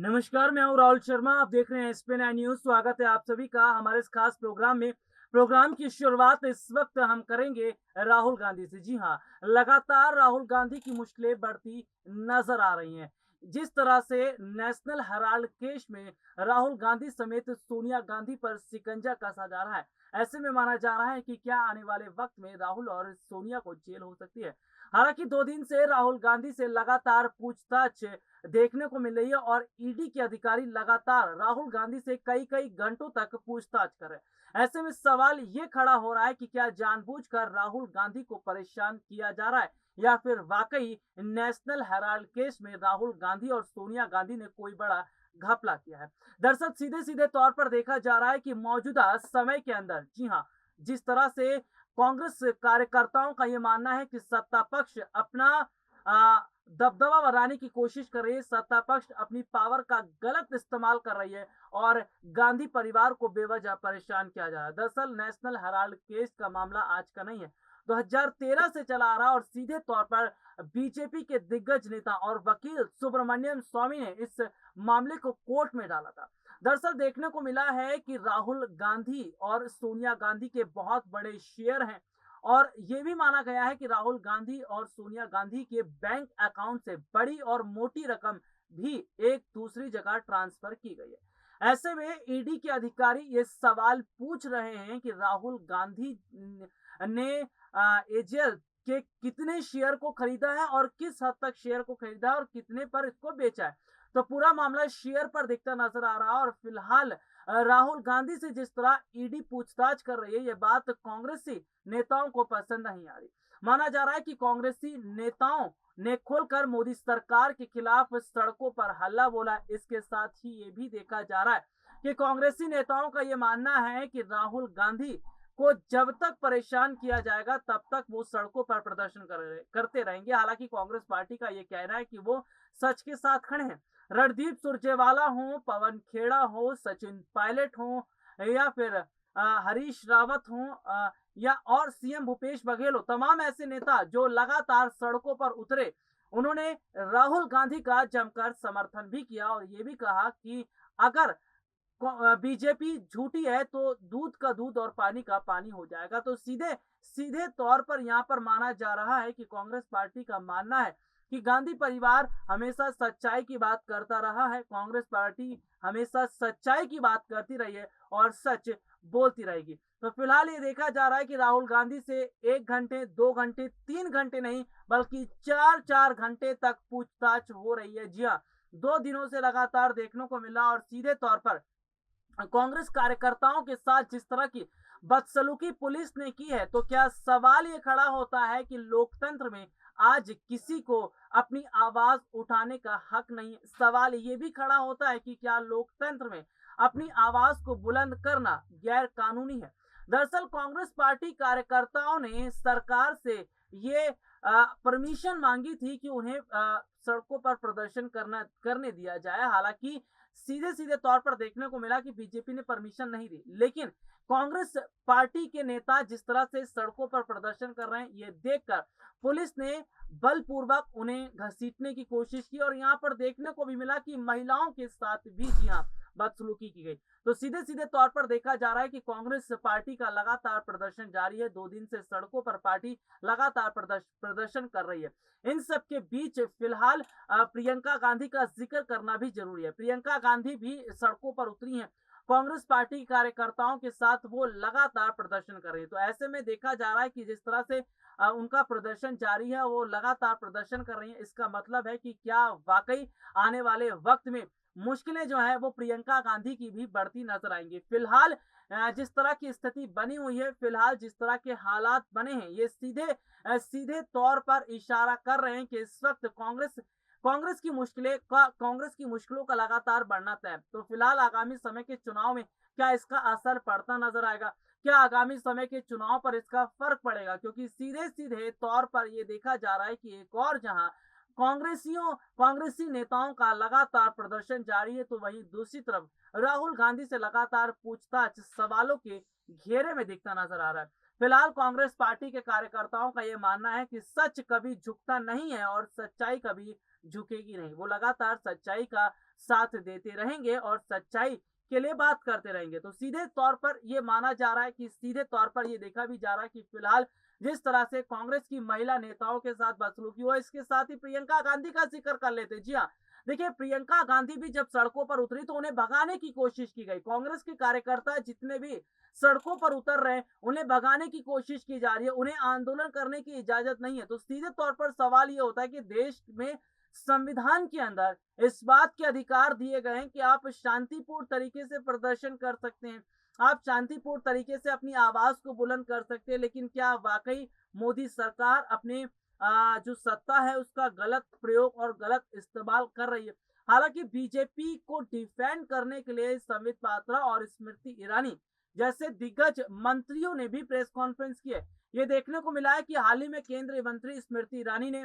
नमस्कार, मैं हूँ राहुल शर्मा। आप देख रहे हैं एसपी9 न्यूज़। स्वागत है आप सभी का हमारे इस खास प्रोग्राम में। प्रोग्राम की शुरुआत इस वक्त हम करेंगे राहुल गांधी से। जी हाँ, लगातार राहुल गांधी की मुश्किलें बढ़ती नजर आ रही हैं। जिस तरह से नेशनल हेराल्ड केस में राहुल गांधी समेत सोनिया गांधी पर शिकंजा कसा जा रहा है, ऐसे में माना जा रहा है कि क्या आने वाले वक्त में राहुल और सोनिया को जेल हो सकती है। हालांकि 2 दिन से राहुल गांधी से लगातार पूछताछ देखने को मिल रही है और ईडी के अधिकारी लगातार राहुल गांधी से कई कई घंटों तक पूछताछ कर रहे हैं। ऐसे में सवाल ये खड़ा हो रहा है कि क्या जानबूझकर राहुल गांधी को परेशान किया जा रहा है या फिर वाकई नेशनल हेराल्ड केस में राहुल गांधी और सोनिया गांधी ने कोई बड़ा घपला किया है। दरअसल सीधे सीधे तौर पर देखा जा रहा है कि मौजूदा समय के अंदर, जी हाँ, जिस तरह से कांग्रेस कार्यकर्ताओं का यह मानना है कि सत्ता पक्ष अपना दबदबा बनाने की कोशिश कर रही है, सत्ता पक्ष अपनी पावर का गलत इस्तेमाल कर रही है और गांधी परिवार को बेवजह परेशान किया जा रहा है। दरअसल नेशनल हेराल्ड केस का मामला आज का नहीं है, 2013 से चला आ रहा और सीधे तौर पर बीजेपी के दिग्गज नेता और वकील सुब्रमण्यम स्वामी ने इस मामले को कोर्ट में डाला था। दरअसल देखने को मिला है कि राहुल गांधी और सोनिया गांधी के बहुत बड़े शेयर हैं और ये भी माना गया है कि राहुल गांधी और सोनिया गांधी के बैंक अकाउंट से बड़ी और मोटी रकम भी एक दूसरी जगह ट्रांसफर की गई है। ऐसे में ईडी के अधिकारी ये सवाल पूछ रहे हैं कि राहुल गांधी ने एजेल के कितने शेयर को खरीदा है और किस हद तक शेयर को खरीदा है और कितने पर इसको बेचा है। तो पूरा मामला शेयर पर दिखता नजर आ रहा है और फिलहाल राहुल गांधी से जिस तरह ईडी पूछताछ कर रही है, ये बात कांग्रेसी नेताओं को पसंद नहीं आ रही। माना जा रहा है कि कांग्रेसी नेताओं ने खुलकर मोदी सरकार के खिलाफ सड़कों पर हल्ला बोला। इसके साथ ही ये भी देखा जा रहा है कि कांग्रेसी नेताओं का ये मानना है कि राहुल गांधी को जब तक परेशान किया जाएगा तब तक वो सड़कों पर प्रदर्शन करते रहेंगे। हालांकि कांग्रेस पार्टी का ये कहना है कि वो सच के साथ खड़े हैं। रणदीप सुरजेवाला हो, पवन खेड़ा हो, सचिन पायलट हो या फिर हरीश रावत हो या और सीएम भूपेश बघेल हो, तमाम ऐसे नेता जो लगातार सड़कों पर उतरे, उन्होंने राहुल गांधी का जमकर समर्थन भी किया और ये भी कहा कि अगर बीजेपी झूठी है तो दूध का दूध और पानी का पानी हो जाएगा। तो सीधे सीधे तौर पर यहाँ पर माना जा रहा है कि कांग्रेस पार्टी का मानना है कि गांधी परिवार हमेशा सच्चाई की बात करता रहा है, कांग्रेस पार्टी हमेशा सच्चाई की बात करती रही है और सच बोलती रहेगी। तो फिलहाल ये देखा जा रहा है कि राहुल गांधी से 1 घंटे, 2 घंटे, 3 घंटे नहीं बल्कि 4-4 घंटे तक पूछताछ हो रही है। जी हाँ, 2 दिनों से लगातार देखने को मिला और सीधे तौर पर कांग्रेस कार्यकर्ताओं के साथ जिस तरह की बदसलूकी पुलिस ने की है, तो क्या सवाल ये खड़ा होता है कि लोकतंत्र में आज किसी को अपनी आवाज उठाने का हक नहीं। सवाल ये भी खड़ा होता है कि क्या लोकतंत्र में अपनी आवाज को बुलंद करना गैर कानूनी है। दरअसल कांग्रेस पार्टी कार्यकर्ताओं ने सरकार से ये परमिशन मांगी थी कि उन्हें सड़कों पर प्रदर्शन करने दिया जाए। हालांकि सीधे सीधे तौर पर देखने को मिला कि बीजेपी ने परमिशन नहीं दी, लेकिन कांग्रेस पार्टी के नेता जिस तरह से सड़कों पर प्रदर्शन कर रहे हैं, ये देखकर पुलिस ने बलपूर्वक उन्हें घसीटने की कोशिश की और यहाँ पर देखने को भी मिला कि महिलाओं के साथ भी, जी हाँ, बदसलूकी की गई। तो सीधे सीधे तौर पर देखा जा रहा है कि कांग्रेस पार्टी का लगातार प्रदर्शन जारी है। 2 दिन से सड़कों पर पार्टी लगातार प्रदर्शन कर रही है। इन सब के बीच फिलहाल प्रियंका गांधी का जिक्र करना भी जरूरी है। प्रियंका गांधी भी सड़कों पर उतरी हैं, कांग्रेस पार्टी कार्यकर्ताओं के साथ वो लगातार प्रदर्शन कर रही है। तो ऐसे में देखा जा रहा है कि जिस तरह से उनका प्रदर्शन जारी है, वो लगातार प्रदर्शन कर रही है, इसका मतलब है कि क्या वाकई आने वाले वक्त में मुश्किलें जो है वो प्रियंका गांधी की भी बढ़ती नजर आएंगी। फिलहाल जिस तरह की स्थिति बनी हुई है, फिलहाल जिस तरह के हालात बने हैं, ये सीधे सीधे तौर पर इशारा कर रहे हैं कि इस वक्त कांग्रेस की मुश्किलों का लगातार बढ़ना तय है। तो फिलहाल आगामी समय के चुनाव में क्या इसका असर पड़ता नजर आएगा, क्या आगामी समय के चुनाव पर इसका फर्क पड़ेगा, क्योंकि सीधे सीधे तौर पर यह देखा जा रहा है कि एक और जहां कांग्रेसी नेताओं का लगातार प्रदर्शन जारी है, तो वहीं दूसरी तरफ राहुल गांधी से लगातार पूछताछ सवालों के घेरे में दिखता नजर आ रहा है। फिलहाल कांग्रेस पार्टी के कार्यकर्ताओं का यह मानना है कि सच कभी झुकता नहीं है और सच्चाई कभी झुकेगी नहीं। वो लगातार सच्चाई का साथ देते रहेंगे और सच्चाई के लिए बात करते रहेंगे। तो सीधे तौर पर ये माना जा रहा है कि सीधे तौर पर ये देखा भी जा रहा है कि फिलहाल जिस तरह से कांग्रेस की महिला नेताओं के साथ बदसलूकी हुआ, इसके साथ ही प्रियंका गांधी का जिक्र कर लेते हैं। जी हाँ, देखिए प्रियंका गांधी भी जब सड़कों पर उतरी तो उन्हें भगाने की कोशिश की गई। कांग्रेस के कार्यकर्ता जितने भी सड़कों पर उतर रहे हैं, उन्हें भगाने की कोशिश की जा रही है, उन्हें आंदोलन करने की इजाजत नहीं है। तो सीधे तौर पर सवाल ये होता है कि देश में संविधान के अंदर इस बात के अधिकार दिए गए हैं कि आप शांतिपूर्ण तरीके से प्रदर्शन कर सकते हैं, आप शांतिपूर्ण तरीके से अपनी आवाज को बुलंद कर सकते हैं। लेकिन क्या वाकई मोदी सरकार अपने जो सत्ता है उसका गलत प्रयोग और गलत इस्तेमाल कर रही है? हालांकि बीजेपी को डिफेंड करने के लिए संबित पात्रा और स्मृति ईरानी जैसे दिग्गज मंत्रियों ने भी प्रेस कॉन्फ्रेंस की है। ये देखने को मिला है कि हाल ही में केंद्रीय मंत्री स्मृति ईरानी ने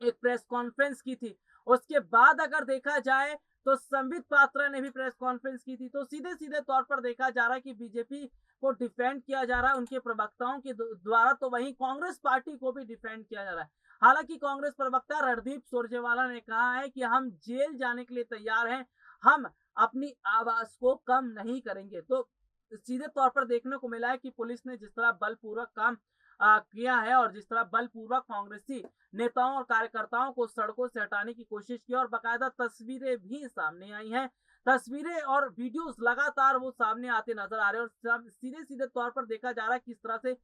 एक प्रेस कॉन्फ्रेंस की थी। उसके बाद अगर देखा जाए तो संबित पात्रा ने भी प्रेस कॉन्फ्रेंस की थी। तो सीधे सीधे तौर पर देखा जा रहा है कि बीजेपी को डिफेंड किया जा रहा है उनके प्रवक्ताओं के द्वारा, तो वहीं कांग्रेस पार्टी को भी डिफेंड किया जा रहा है। हालांकि कांग्रेस प्रवक्ता रणदीप सुरजेवाला ने कहा है कि हम जेल जाने के लिए तैयार हैं, हम अपनी आवाज को कम नहीं करेंगे। तो सीधे तौर पर देखने को मिला है कि पुलिस ने जिस तरह बलपूर्वक काम किया है और जिस तरह बलपूर्वक कांग्रेसी नेताओं और कार्यकर्ताओं को सड़कों से हटाने की कोशिश की और बाकायदा तस्वीरें भी सामने आई हैं। तस्वीरें और वीडियोस लगातार वो सामने आते नजर आ रहे हैं और सीधे सीधे तौर पर देखा जा रहा है किस तरह से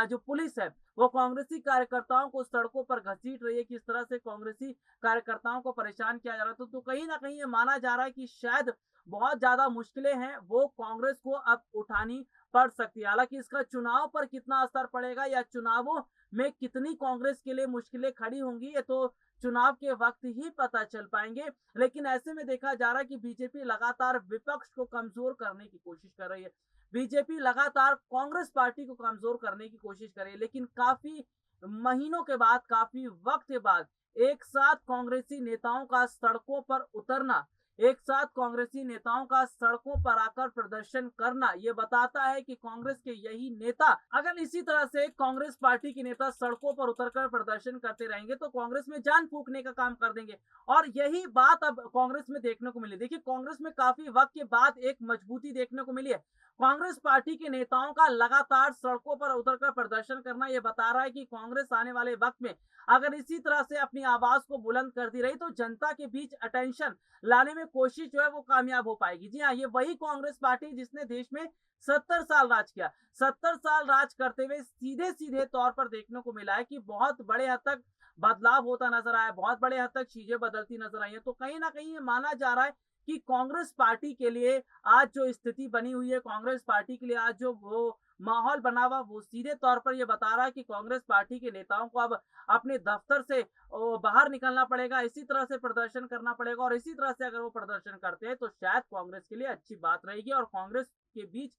जो पुलिस है वो कांग्रेसी कार्यकर्ताओं को सड़कों पर घसीट रही है, किस तरह से कांग्रेसी कार्यकर्ताओं को परेशान किया जा रहा है। तो कहीं ना कहीं ये माना जा रहा है कि शायद बहुत ज्यादा मुश्किलें हैं वो कांग्रेस को अब उठानी पड़ सकती है। हालांकि इसका चुनाव पर कितना असर पड़ेगा या चुनावों में कितनी कांग्रेस के लिए मुश्किलें खड़ी होंगी, ये तो चुनाव के वक्त ही पता चल पाएंगे। लेकिन ऐसे में देखा जा रहा है कि बीजेपी लगातार विपक्ष को कमजोर करने की कोशिश कर रही है, बीजेपी लगातार कांग्रेस पार्टी को कमजोर करने की कोशिश कर रही है। लेकिन काफी महीनों के बाद, काफी वक्त के बाद एक साथ कांग्रेसी नेताओं का सड़कों पर उतरना, एक साथ कांग्रेसी नेताओं का सड़कों पर आकर प्रदर्शन करना, यह बताता है कि कांग्रेस के यही नेता अगर इसी तरह से कांग्रेस पार्टी के नेता सड़कों पर उतरकर प्रदर्शन करते रहेंगे तो कांग्रेस में जान फूंकने का काम कर देंगे। और यही बात अब कांग्रेस में देखने को मिली। देखिए कांग्रेस में काफी वक्त के बाद एक मजबूती देखने को मिली है। कांग्रेस पार्टी के नेताओं का लगातार सड़कों पर उतरकर प्रदर्शन करना यह बता रहा है कि कांग्रेस आने वाले वक्त में अगर इसी तरह से अपनी आवाज को बुलंद करती रही तो जनता के बीच अटेंशन लाने में कोशिश जो है वो कामयाब हो पाएगी। जी हाँ, ये वही कांग्रेस पार्टी जिसने देश में 70 साल राज किया। 70 साल राज करते हुए सीधे सीधे तौर पर देखने को मिला है कि बहुत बड़े हद तक बदलाव होता नजर आया, बहुत बड़े हद तक चीजें बदलती नजर आई है। तो कहीं ना कहीं ये माना जा रहा है कि कांग्रेस पार्टी के लिए आज जो स्थिति बनी हुई है, कांग्रेस पार्टी के लिए आज जो वो माहौल बना हुआ, वो सीधे तौर पर ये बता रहा है कि कांग्रेस पार्टी के नेताओं को अब अपने दफ्तर से बाहर निकलना पड़ेगा, इसी तरह से प्रदर्शन करना पड़ेगा। और इसी तरह से अगर वो प्रदर्शन करते हैं तो शायद कांग्रेस के लिए अच्छी बात रहेगी और कांग्रेस के बीच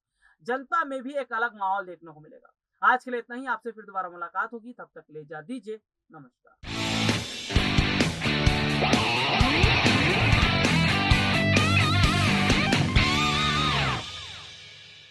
जनता में भी एक अलग माहौल देखने को मिलेगा। आज के लिए इतना ही, आपसे फिर दोबारा मुलाकात होगी, तब तक के लिए इजाजत दीजिए, नमस्कार।